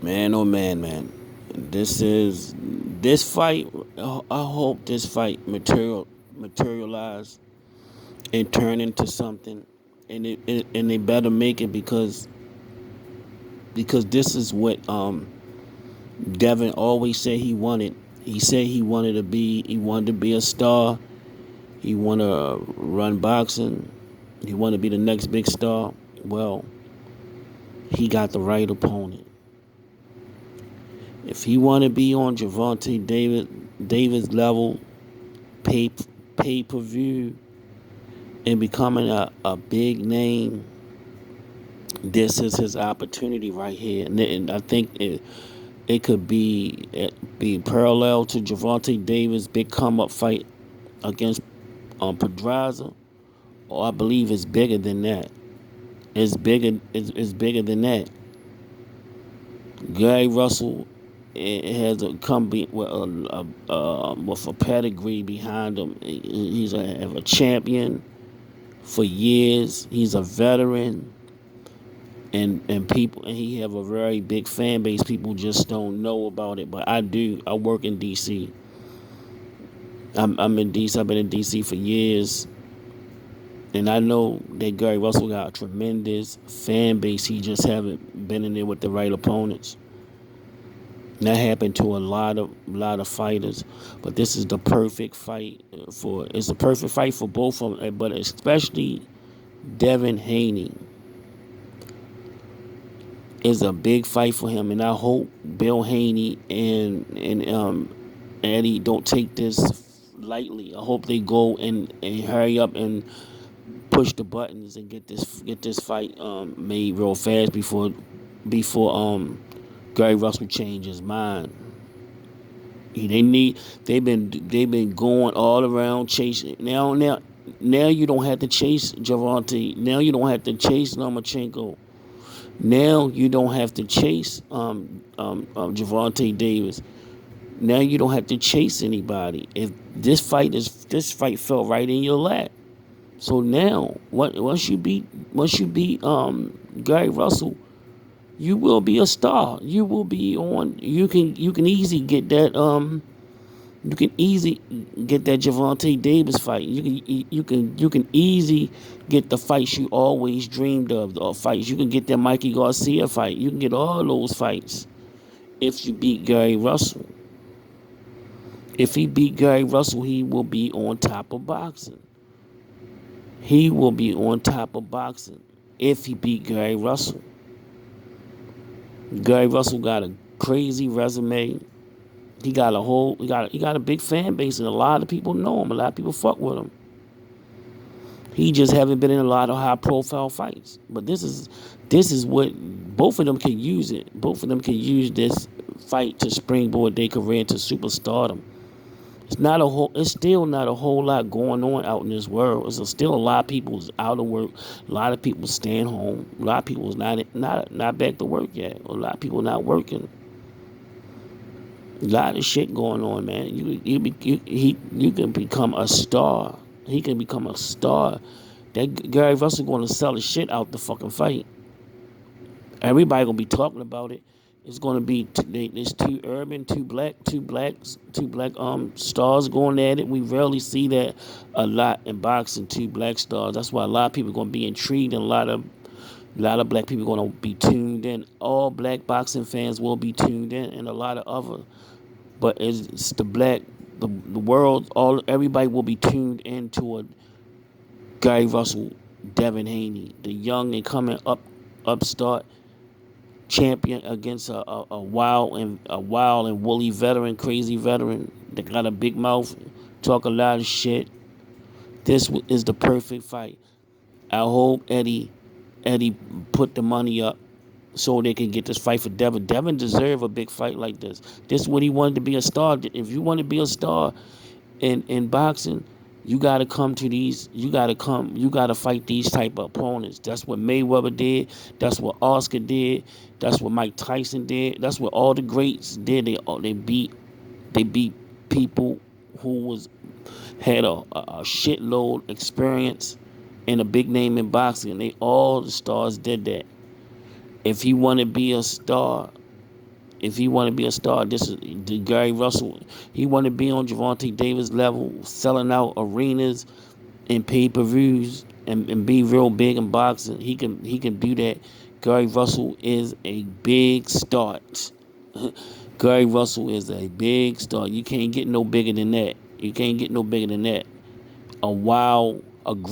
Man, oh man, man. This fight. I hope this fight materialize and turn into something, and they better make it because this is what Devin always said he wanted. He said he wanted to be a star. He wanted to run boxing. He wanted to be the next big star. Well, he got the right opponent. If he want to be on Davis level, pay pay per view, and becoming a big name, this is his opportunity right here. And I think it could be parallel to Gervonta Davis' big come up fight against Pedraza, or I believe it's bigger than that. It's bigger than that. Gary Russell has a come with a pedigree behind him. He's a champion for years. He's a veteran, and he have a very big fan base. People just don't know about it, but I do. I work in DC. I'm in DC. I've been in DC for years, and I know that Gary Russell got a tremendous fan base. He just haven't been in there with the right opponents. And that happened to a lot of fighters, but this is the perfect fight for. It's the perfect fight for both of them, but especially Devin Haney is a big fight for him, and I hope Bill Haney and Eddie don't take this lightly. I hope they go and hurry up and push the buttons and get this fight made real fast before Gary Russell change his mind. They've been going all around chasing now you don't have to chase Javante. Now you don't have to chase Lomachenko. Now you don't have to chase Gervonta Davis. Now you don't have to chase anybody. If this fight fell right in your lap. So now, once you beat Gary Russell, you will be a star. You will be on. You can easily get that Gervonta Davis fight. You can easily get the fights you always dreamed of. Or fights you can get that Mikey Garcia fight. You can get all those fights if you beat Gary Russell. If he beat Gary Russell, he will be on top of boxing. He will be on top of boxing if he beat Gary Russell. Gary Russell got a crazy resume. He got a big fan base, and a lot of people know him. A lot of people fuck with him. He just haven't been in a lot of high profile fights. But this is what both of them can use it. Both of them can use this fight to springboard their career to superstardom. It's still not a whole lot going on out in this world. There's still a lot of people out of work. A lot of people staying home. A lot of people not back to work yet. A lot of people not working. A lot of shit going on, man. You can become a star. He can become a star. That Gary Russell going to sell the shit out the fucking fight. Everybody gonna be talking about it. It's gonna be there's two black stars going at it. We rarely see that a lot in boxing. Two black stars. That's why a lot of people are gonna be intrigued, and a lot of black people are gonna be tuned in. All black boxing fans will be tuned in, and a lot of other. But it's the world. Everybody will be tuned into a Gary Russell, Devin Haney, the young and coming upstart champion against a wild and woolly veteran, crazy veteran that got a big mouth, talk a lot of shit. This is the perfect fight. I hope Eddie put the money up so they can get this fight for Devin. Devin deserve a big fight like this. This is what he wanted to be a star. If you want to be a star in boxing, you gotta come to these. You gotta fight these type of opponents. That's what Mayweather did. That's what Oscar did. That's what Mike Tyson did. That's what all the greats did. They beat people who had a shitload experience and a big name in boxing. All the stars did that. If you want to be a star, if he want to be a star, this is the Gary Russell. He want to be on Gervonta Davis level, selling out arenas and pay-per-views and be real big in boxing. He can do that. Gary Russell is a big start. Gary Russell is a big start. You can't get no bigger than that. You can't get no bigger than that. A wild and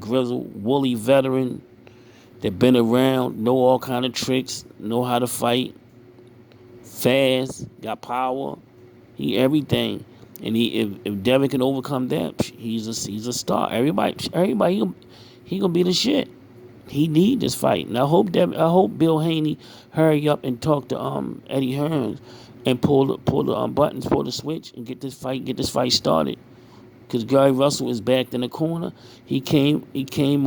grizzled, woolly veteran that been around, know all kind of tricks, know how to fight, fast, got power. He everything. And if Devin can overcome that, he's a star. Everybody he gonna be the shit. He need this fight, and I hope Bill Haney hurry up and talk to Eddie Hearns and pull the buttons, pull the switch, and get this fight started. Because Gary Russell is backed in the corner. He came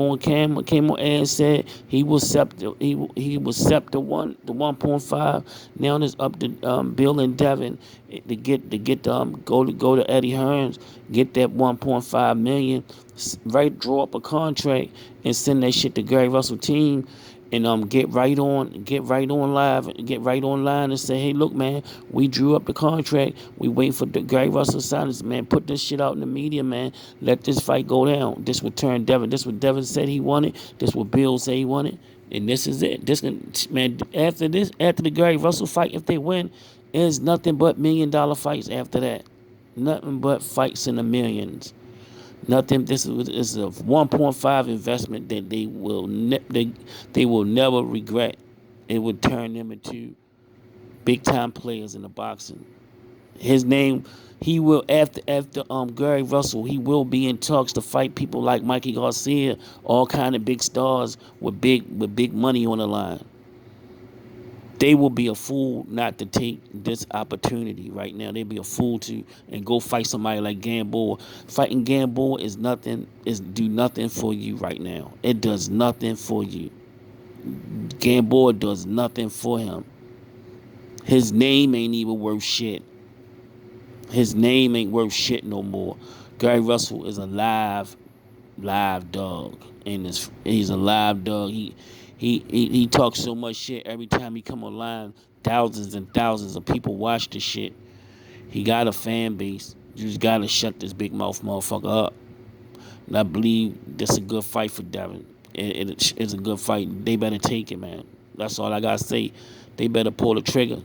on camera, came on air and said he was scepter the 1.5. Now it's up to Bill and Devin to go to Eddie Hearns, get that 1.5 million, right, draw up a contract and send that shit to Gary Russell team, and get right on live, get right online and say, hey, look, man, we drew up the contract. We waiting for the Gary Russell sign. Man, put this shit out in the media, man. Let this fight go down. This would turn Devin. This what Devin said he wanted. This what Bill said he wanted. And this is it. Man, after the Gary Russell fight, if they win, it's nothing but $1 million fights after that. Nothing but fights in the millions. Nothing. This is a 1.5 investment that they will never regret. It would turn them into big time players in the boxing. His name, he will after Gary Russell, he will be in talks to fight people like Mikey Garcia, all kind of big stars with big money on the line. They will be a fool not to take this opportunity right now. They'd be a fool to and go fight somebody like Gamboa. Fighting Gamboa do nothing for you right now. It does nothing for you. Gamboa does nothing for him. His name ain't even worth shit. His name ain't worth shit no more. Gary Russell is a live dog, and he's a live dog. He talks so much shit every time he come online. Thousands and thousands of people watch the shit. He got a fan base. You just gotta shut this big mouth motherfucker up. And I believe this is a good fight for Devin. It's a good fight. They better take it, man. That's all I gotta say. They better pull the trigger.